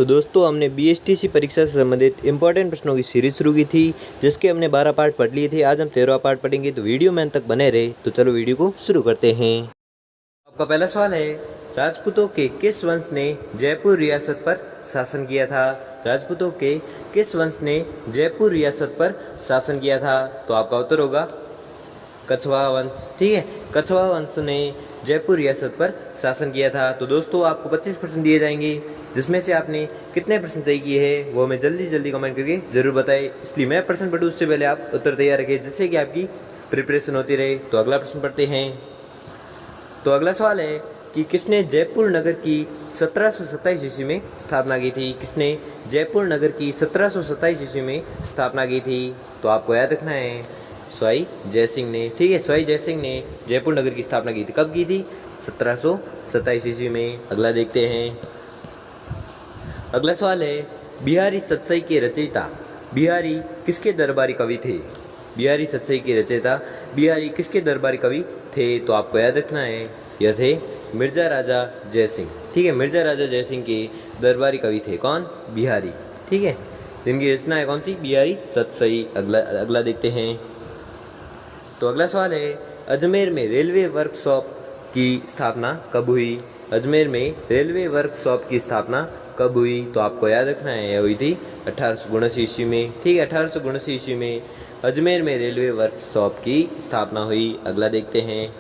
तो दोस्तों हमने बीएसटीसी परीक्षा से संबंधित इंपॉर्टेंट प्रश्नों की सीरीज शुरू की थी, जिसके हमने 12 पार्ट पढ़ लिए थे। आज हम 13वां पार्ट पढ़ेंगे, तो वीडियो में अंत तक बने रहे। तो चलो वीडियो को शुरू करते हैं। आपका पहला सवाल है, राजपूतों के किस वंश ने जयपुर रियासत पर शासन किया था? राजपूतों के किस वंश ने जयपुर रियासत पर शासन किया था? तो आपका उत्तर होगा कछवाहा वंश। ठीक है, कछवाहा वंश ने जयपुर रियासत पर शासन किया था। तो दोस्तों आपको 25% दिए जाएंगे, जिसमें से आपने कितने प्रश्न सही किए हैं वो हमें जल्दी कमेंट करके जरूर बताएं। इसलिए मैं प्रश्न पढ़ूँ उससे पहले आप उत्तर तैयार रखें, जिससे कि आपकी प्रिपरेशन होती रहे। तो अगला प्रश्न पढ़ते हैं। तो अगला सवाल है कि किसने जयपुर नगर की 1727 ईस्वी में स्थापना की थी? किसने जयपुर नगर की 1727 ईस्वी में स्थापना की थी? तो आपको याद रखना है स्वाई जय सिंह ने। ठीक है, स्वाई जय सिंह ने जयपुर नगर की स्थापना की थी। कब की थी? 1727 ईस्वी में। अगला देखते हैं। अगला सवाल है, बिहारी सतसई के रचयिता बिहारी किसके दरबारी कवि थे? बिहारी सतसई के रचयिता बिहारी किसके दरबारी कवि थे? तो आपको याद रखना है यह थे मिर्जा राजा जय सिंह। ठीक है, मिर्जा राजा जय सिंह के दरबारी कवि थे कौन? बिहारी। ठीक है, जिनकी रचना है कौन सी? बिहारी सतसई। अगला देखते हैं। तो अगला सवाल है, अजमेर में रेलवे वर्कशॉप की स्थापना कब हुई? अजमेर में रेलवे वर्कशॉप की स्थापना कब हुई? तो आपको याद रखना है यह हुई थी 1879 ईस्वी में। ठीक है, 1879 ईस्वी में अजमेर में रेलवे वर्कशॉप की स्थापना हुई। अगला देखते हैं।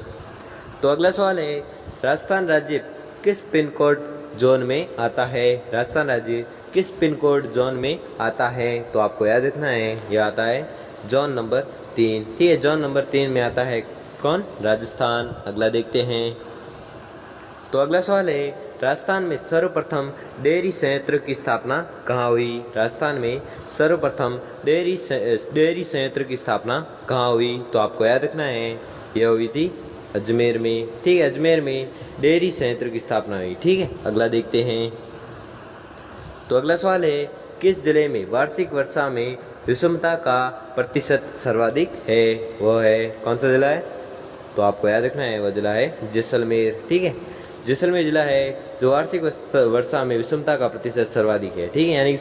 तो अगला सवाल है, राजस्थान राज्य किस पिन कोड जोन में आता है? राजस्थान राज्य किस पिन कोड जोन में आता है? तो आपको याद रखना है यह आता है जोन नंबर 3। ठीक है, जोन नंबर 3 में आता है कौन? राजस्थान। अगला देखते हैं। तो अगला सवाल है, राजस्थान में सर्वप्रथम डेयरी संयंत्र की स्थापना कहाँ हुई? राजस्थान में सर्वप्रथम डेयरी संयंत्र की स्थापना कहाँ हुई? तो आपको याद रखना है यह हुई थी अजमेर में। ठीक है, अजमेर में डेयरी संयंत्र की स्थापना हुई। ठीक है, अगला देखते हैं। तो अगला सवाल है, किस जिले में वार्षिक वर्षा में विषमता का प्रतिशत सर्वाधिक है? वह है कौन सा जिला है? तो आपको याद रखना है वह जिला है जैसलमेर। ठीक है, जैसलमेर जिला है जो वार्षिक वर्षा में विषमता का प्रतिशत सर्वाधिक है। ठीक है, यानी कि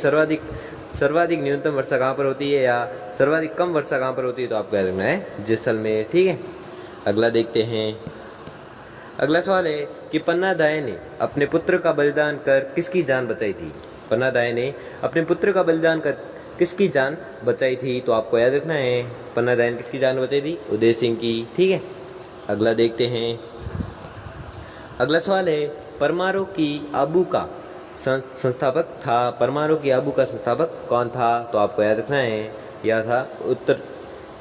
सर्वाधिक न्यूनतम वर्षा कहाँ पर होती है या सर्वाधिक कम वर्षा कहाँ पर होती है? तो आपको याद रखना है जैसलमेर। ठीक है, अगला देखते हैं। अगला सवाल है कि पन्ना दाई ने अपने पुत्र का बलिदान कर किसकी जान बचाई थी? पन्ना दाई ने अपने पुत्र का बलिदान कर किसकी जान बचाई थी? तो आपको याद रखना है पन्ना दाई ने किसकी जान बचाई थी? उदय सिंह की। ठीक है, अगला देखते हैं। अगला सवाल है, परमाणु की आबू का संस्थापक था। परमाणु की आबू का संस्थापक कौन था? तो आपको याद रखना है यह था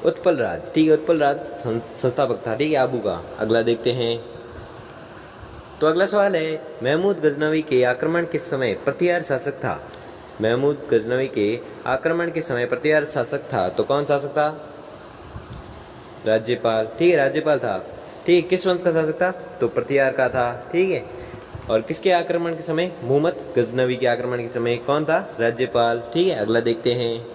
उत्पल राज। ठीक है, उत्पल राज संस्थापक था। ठीक है, आबू का। अगला देखते हैं। तो अगला सवाल है, महमूद गजनवी के आक्रमण के समय प्रतिहार शासक था। महमूद गजनवी के आक्रमण के समय प्रतिहार शासक था तो कौन शासक था? राज्यपाल। ठीक है, राज्यपाल था। ठीक है, किस वंश का शासक था? तो प्रतिहार का था। ठीक है, और किसके आक्रमण के समय? मोहम्मद गजनवी के आक्रमण के समय कौन था? राज्यपाल। ठीक है, अगला देखते हैं।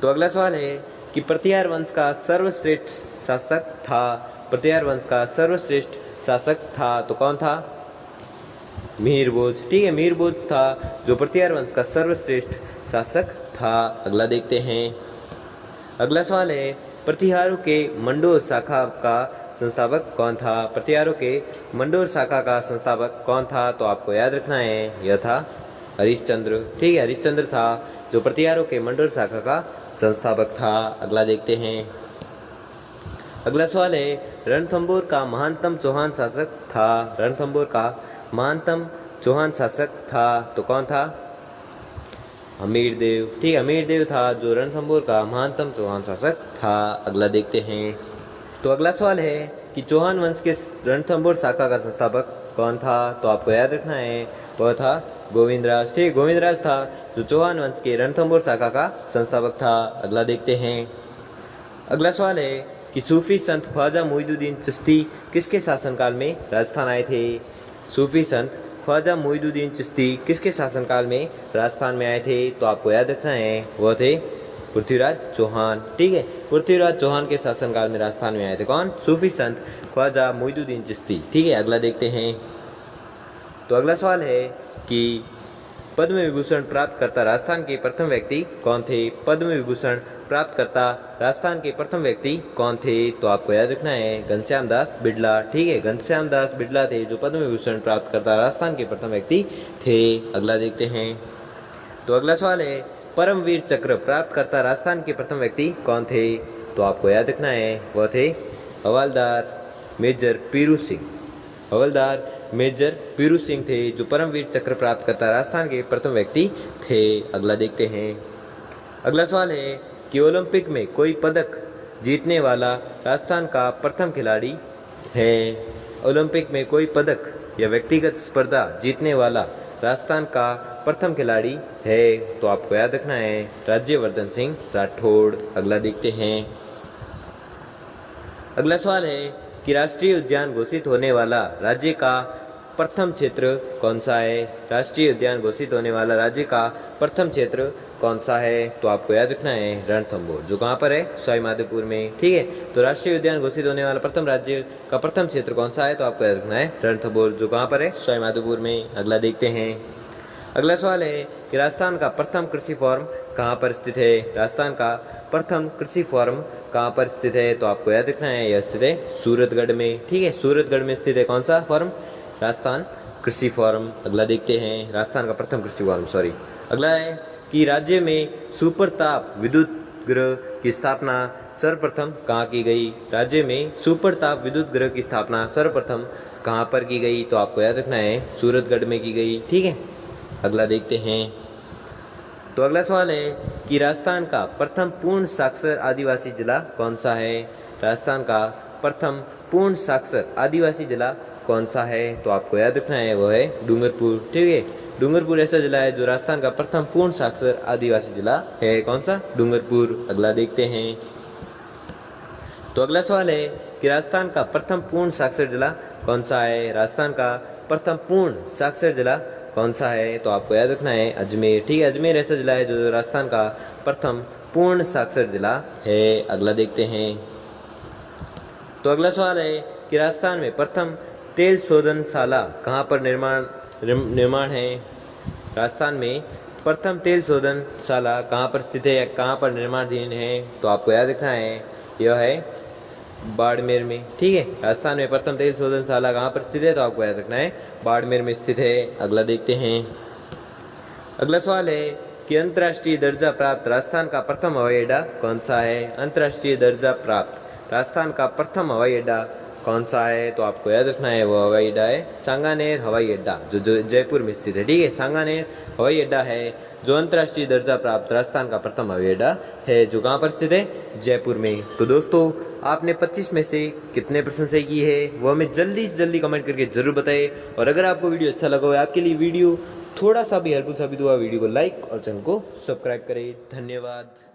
तो अगला सवाल है कि प्रतिहार वंश का सर्वश्रेष्ठ शासक था। प्रतिहार वंश का सर्वश्रेष्ठ शासक था तो कौन था? मिहिर भोज। ठीक है, मिहिर भोज था जो प्रतिहार वंश का सर्वश्रेष्ठ शासक था। अगला देखते हैं। अगला सवाल है, प्रतिहारों के मंडोर शाखा का संस्थापक कौन था? प्रतिहारों के मंडोर शाखा का संस्थापक कौन था? तो आपको याद रखना है यह था हरिश्चंद्र। ठीक है, हरिश्चंद्र था जो प्रतिहारों के मंडोर शाखा का संस्थापक था। अगला देखते हैं। अगला सवाल है, रणथंभौर का महानतम चौहान शासक था। रणथंभौर का महानतम चौहान शासक था तो कौन था? हमीरदेव। ठीक है, हमीरदेव था जो रणथंभौर का महानतम चौहान शासक था। अगला देखते हैं। तो अगला सवाल है कि चौहान वंश के रणथंभौर शाखा का संस्थापक कौन था? तो आपको याद रखना है वह था गोविंदराज। ठीक है, गोविंदराज था जो चौहान वंश के रणथंभौर शाखा का संस्थापक था। अगला देखते हैं। अगला सवाल है कि सूफी संत ख्वाजा मोइनुद्दीन चिश्ती किसके शासनकाल में राजस्थान आए थे? सूफी संत ख्वाजा मोइनुद्दीन चिश्ती किसके शासनकाल में राजस्थान में आए थे? तो आपको याद रखना है वह थे पृथ्वीराज चौहान। ठीक है, पृथ्वीराज चौहान के शासनकाल में राजस्थान में आए थे कौन? सूफी संत ख्वाजा मोइनुद्दीन चिश्ती। ठीक है, अगला देखते हैं। तो अगला सवाल है कि पद्म विभूषण प्राप्त करता राजस्थान के प्रथम व्यक्ति कौन थे? पद्म विभूषण प्राप्त करता राजस्थान के प्रथम व्यक्ति कौन थे? तो आपको याद रखना है घनश्याम दास बिड़ला। ठीक है, घनश्याम दास बिड़ला थे जो पद्म विभूषण प्राप्त करता राजस्थान के प्रथम व्यक्ति थे। अगला देखते हैं। तो अगला सवाल है परमवीर चक्र प्राप्त करता राजस्थान के प्रथम व्यक्ति कौन थे? तो आपको याद रखना है वह थे हवलदार मेजर पीरू सिंह। हवलदार मेजर पीरू सिंह थे जो परमवीर चक्र प्राप्त करता राजस्थान के प्रथम व्यक्ति थे। अगला देखते हैं। अगला सवाल है कि ओलंपिक में कोई पदक जीतने वाला राजस्थान का प्रथम खिलाड़ी है। ओलंपिक में कोई पदक या व्यक्तिगत स्पर्धा जीतने वाला राजस्थान का प्रथम खिलाड़ी है। तो आपको याद रखना है राज्यवर्धन सिंह राठौड़। अगला देखते हैं। अगला सवाल है कि राष्ट्रीय उद्यान घोषित होने वाला राज्य का प्रथम क्षेत्र कौन सा है? राष्ट्रीय उद्यान घोषित होने वाला राज्य का प्रथम क्षेत्र कौन सा है? तो आपको याद रखना है रणथंभौर, जो कहाँ पर है? सवाईमाधोपुर में। ठीक है, तो राष्ट्रीय उद्यान घोषित होने वाला प्रथम राज्य का प्रथम क्षेत्र कौन सा है? तो आपको याद रखना है रणथंभौर, जो कहाँ पर है? सवाईमाधोपुर में। अगला देखते हैं। अगला सवाल है कि राजस्थान का प्रथम कृषि फॉर्म कहाँ पर स्थित है? राजस्थान का प्रथम कृषि फॉर्म कहाँ पर स्थित है? तो आपको याद रखना है यह स्थित है सूरतगढ़ में। ठीक है, सूरतगढ़ में स्थित है कौन सा फॉर्म? राजस्थान कृषि फॉर्म। अगला देखते हैं। राजस्थान का प्रथम कृषि फॉर्म, सॉरी। अगला है कि राज्य में सुपर ताप विद्युत गृह की स्थापना सर्वप्रथम कहाँ की गई? राज्य में सुपर ताप विद्युत गृह की स्थापना सर्वप्रथम कहाँ पर की गई? तो आपको याद रखना है सूरतगढ़ में की गई। ठीक है, अगला देखते हैं। तो अगला सवाल है कि राजस्थान का प्रथम पूर्ण साक्षर आदिवासी जिला कौन सा है? राजस्थान का प्रथम पूर्ण साक्षर आदिवासी जिला कौन सा है? तो आपको याद रखना है वह है डूंगरपुर। ठीक है, डूंगरपुर ऐसा जिला है जो राजस्थान का प्रथम पूर्ण साक्षर आदिवासी जिला है। कौन सा? डूंगरपुर। अगला देखते हैं। तो अगला सवाल है कि राजस्थान का प्रथम पूर्ण साक्षर जिला कौन सा है? राजस्थान का प्रथम पूर्ण साक्षर जिला कौन सा है? तो आपको याद रखना है अजमेर। ठीक है, अजमेर ऐसा जिला है जो राजस्थान का प्रथम पूर्ण साक्षर जिला है। अगला देखते हैं। तो अगला सवाल है कि राजस्थान में प्रथम तेल शोधनशाला कहाँ पर निर्माण है? राजस्थान में प्रथम तेल शोधनशाला कहाँ पर स्थित है या कहाँ पर निर्माणाधीन है? तो आपको याद रखना है यह है बाड़मेर में। ठीक है, राजस्थान में प्रथम तेल शोधनशाला कहाँ पर स्थित है? तो आपको याद रखना है बाड़मेर में स्थित है। अगला देखते हैं। अगला सवाल है कि अंतर्राष्ट्रीय दर्जा प्राप्त राजस्थान का प्रथम हवाई अड्डा कौन सा है? अंतर्राष्ट्रीय दर्जा प्राप्त राजस्थान का प्रथम हवाई अड्डा कौन सा है? तो आपको याद रखना है वो हवाई अड्डा है सांगानेर हवाई अड्डा, जो जयपुर में स्थित है। ठीक है, सांगानेर हवाई अड्डा है जो अंतर्राष्ट्रीय दर्जा प्राप्त राजस्थान का प्रथम हवाई अड्डा है, जो कहाँ पर स्थित है? जयपुर में। तो दोस्तों, आपने 25 में से कितने प्रश्न सही किए हैं वो हमें जल्दी से जल्दी कमेंट करके जरूर बताएं। और अगर आपको वीडियो अच्छा लगा हो, आपके लिए वीडियो थोड़ा सा भी हेल्पफुल साबित हुआ, वीडियो को लाइक और चैनल को सब्सक्राइब करें। धन्यवाद।